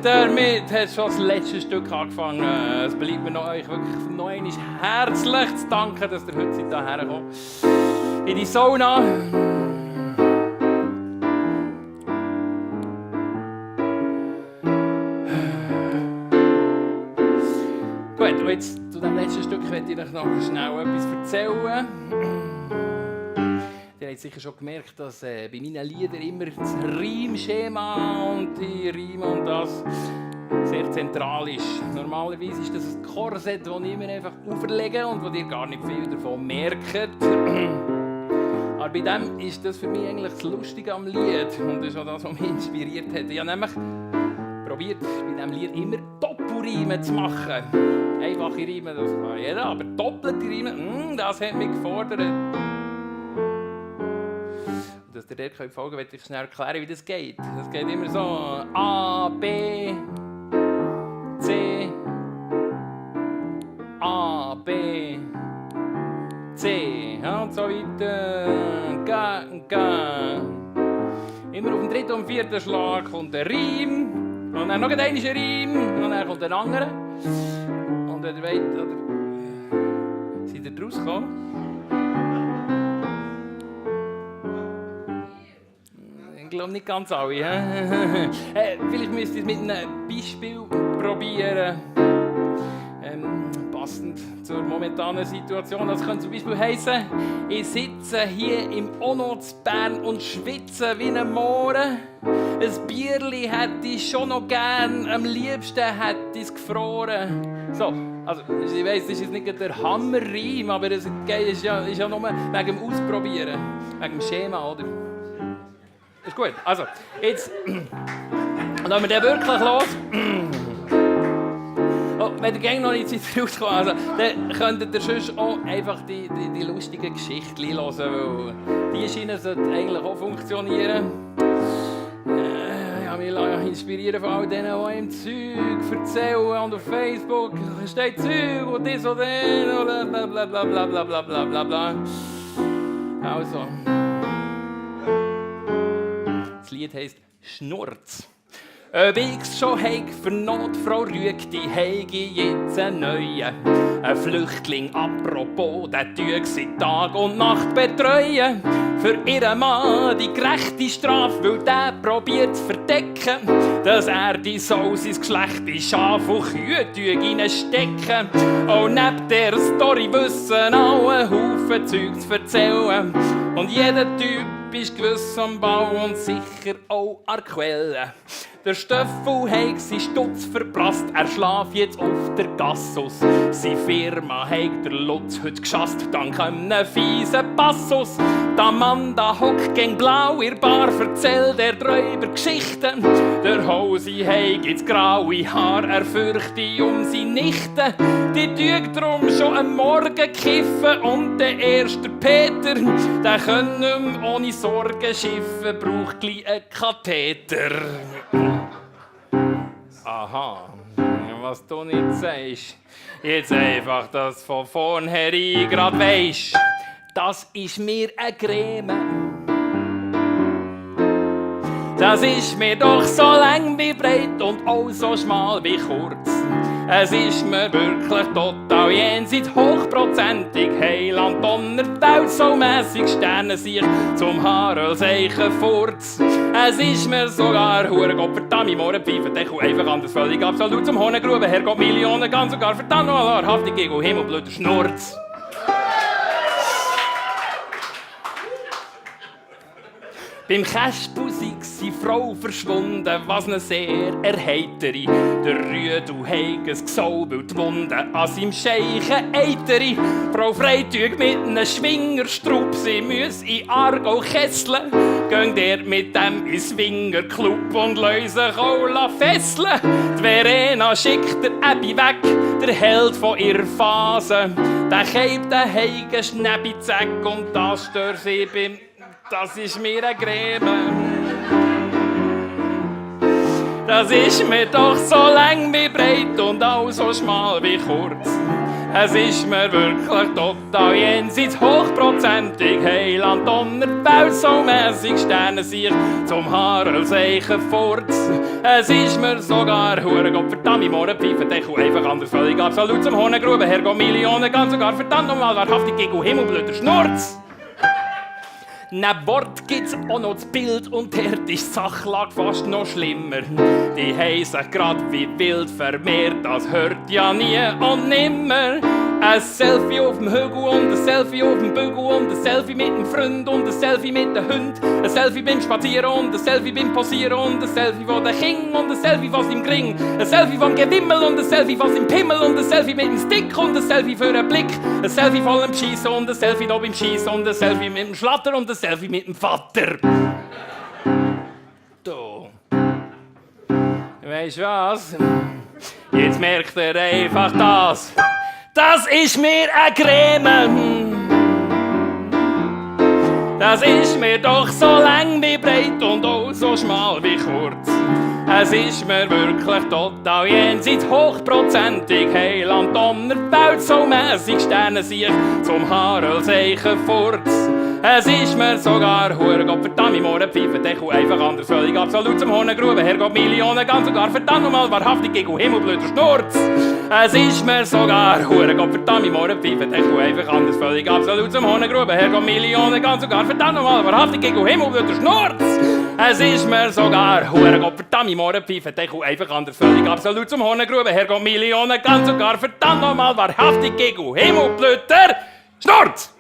Damit hat schon das letzte Stück angefangen. Es bleibt mir noch, euch wirklich noch einmal herzlich zu danken, dass ihr heute hierher kommt. In die Sauna. Gut, und jetzt zu diesem letzten Stück möchte ich euch noch schnell etwas erzählen. Ihr habt sicher schon gemerkt, dass bei meinen Liedern immer das Reimschema und die Reime und das sehr zentral ist. Normalerweise ist das ein Korsett, das ich mir einfach auferlege und wo ihr gar nicht viel davon merkt. Aber bei dem ist das für mich eigentlich das Lustige am Lied und das ist auch das, was mich inspiriert hat. Ich habe nämlich probiert, bei diesem Lied immer Doppelreime zu machen. Einfache Reime, das kann jeder, aber doppelte Reime, das hat mich gefordert. Dass ihr dort folgen könnt, werde ich schnell erklären, wie das geht. Das geht immer so: A, B, C, A, B, C, ja, und so weiter. G, G. Immer auf dem dritten und vierten Schlag kommt ein Reim. Und dann noch ein Reim. Und dann kommt ein anderer. Und ihr wollt, oder seid ihr rausgekommen? Ich glaube nicht ganz alle. Vielleicht müsst ihr es mit einem Beispiel probieren. Passend zur momentanen Situation. Das könnte zum Beispiel heissen: Ich sitze hier im Ono zu Bern und schwitze wie ein Mohren. Ein Bierli hätte ich schon noch gern, am liebsten hätte ich es gefroren. So, also ich weiss, das ist jetzt nicht der Hammerreim, aber es ist ja nur wegen dem Ausprobieren, wegen dem Schema, oder? Ist gut. Also, jetzt lassen wir den wirklich los. Oh, wenn ihr gäng noch nicht rauskommt, also, dann könntet ihr sonst auch einfach die lustigen Geschichten hören, weil die Schiene sollte eigentlich auch funktionieren. Ich habe mich inspirieren von all denen, die im Zeug erzählen und auf Facebook steht Zeug und das und das und blablabla. Also. Das Lied heisst «Schnurz». Ob ich's schon heig für Notfrau Rüegti, heig ich jetzt einen neuen. Ein Flüchtling, apropos, der tue sie Tag und Nacht betreuen. Für ihren Mann die gerechte Strafe, weil der probiert zu verdecken, dass er die Sau sein Geschlecht in Schaf und Kühe reinstecken. Auch neben der Story wissen alle einen Haufen Zeug zu erzählen. Und jeder Typ ist gewiss am Bau und sicher auch an der Quelle. Der Stöffel hat seinen Stutz verprasst, er schlaft jetzt auf der Gassus. Seine Firma hat der Lutz heute geschasst, dank einem fiesen Passus. Der Mann da hockt gegen blau in Bar, erzählt er drüber Geschichten. Der Hosi hat jetzt graue Haar, er fürchtet seine Nichte. Die tut drum schon am Morgen kiffen und der erste Peter, der kann nicht mehr ohne Sorgen schiffen, braucht gleich einen Katheter. Aha, was du nicht sagst, jetzt einfach, dass du von vornherein grad weisst, das ist mir eine Creme. Das ist mir doch so lang wie breit und auch so schmal wie kurz. Es ist mir wirklich total jenseits hochprozentig. Heiland donnert Welt so mässig, Sterne sich zum Haarölseichen furz. Es ist mir sogar Hurengott verdammt, im Ohren pfeifen Deckel einfach anders völlig absolut zum Honengruben. Herrgott Millionen, ganz sogar verdammt noch wahrhaftig gegen Himmelblöder Schnurz. Beim Käspel sei seine Frau verschwunden, was ne sehr erheitere. Der Rüdu heig es gesaubelt die Wunden an seinem Scheichen eitere. Frau Freitüg mit einem Schwingerstrupp, sie müss in Aargau kesseln. Gehen dort mit dem in Swingerclub und lösen auch fesseln. Die Verena schickt der Abby weg, der Held von ihrer Phase. Der keibt den heigen Schnäbizack und das stört sie beim... Das ist mir eine Creme. Das ist mir doch so lang wie breit und auch so schmal wie kurz. Es ist mir wirklich total jenseits hochprozentig. Heiland, Donner, Welt so mässig, Sterne sich zum Harelseichen furz. Es ist mir sogar hure Gott verdammt, morgen pfeifen Deckel einfach anders völlig absolut zum Honengruben. Herrgott Millionen, ganz sogar verdammt nochmal wahrhaftig gegen Himmelblöder Schnurz. Neben Wort gibt's auch noch das Bild und dort ist die Sachlage fast noch schlimmer. Die haben sich grad wie wild vermehrt, das hört ja nie und nimmer. Ein Selfie auf dem Hügel und ein Selfie auf dem Bügel und ein Selfie mit dem Freund und ein Selfie mit dem Hund. Ein Selfie beim Spazieren und ein Selfie beim Posieren und ein Selfie von den King und ein Selfie was im Gring. Ein Selfie vom Gewimmel und ein Selfie was im Pimmel und ein Selfie mit dem Stick und ein Selfie für einen Blick. Ein Selfie voll im Schießen und ein Selfie da beim Schießen und ein Selfie mit dem Schlatter und ein Selfie mit dem Vater. Du. Weisst was? Jetzt merkt er einfach das. Das ist mir ein Creme. Das ist mir doch so lang wie breit und auch so schmal wie kurz. Es ist mir wirklich total jenseits hochprozentig. Heiland, Donner, Welt so mässig, Sterne sich zum Harelseichen furz. Es ist mir sogar hure Gott verdammt, morgen pfeifen Deckel einfach anders völlig absolut zum Honengruben. Herrgott Millionen, ganz sogar verdammt nochmal wahrhaftig gegen Himmelblöder Schnurz. Es ist mir sogar hure Gott verdammt, morgen pfeifen Deckel einfach anders völlig absolut zum Honengruben. Herrgott Millionen, ganz sogar verdammt nochmal wahrhaftig gegen Himmelblöder Schnurz. Es ist mir sogar hure Gott verdammt, morgen pfeifen Deckel einfach anders völlig absolut zum Honengruben. Herrgott Millionen, ganz sogar verdammt nochmal wahrhaftig gegen Himmelblöder Schnurz.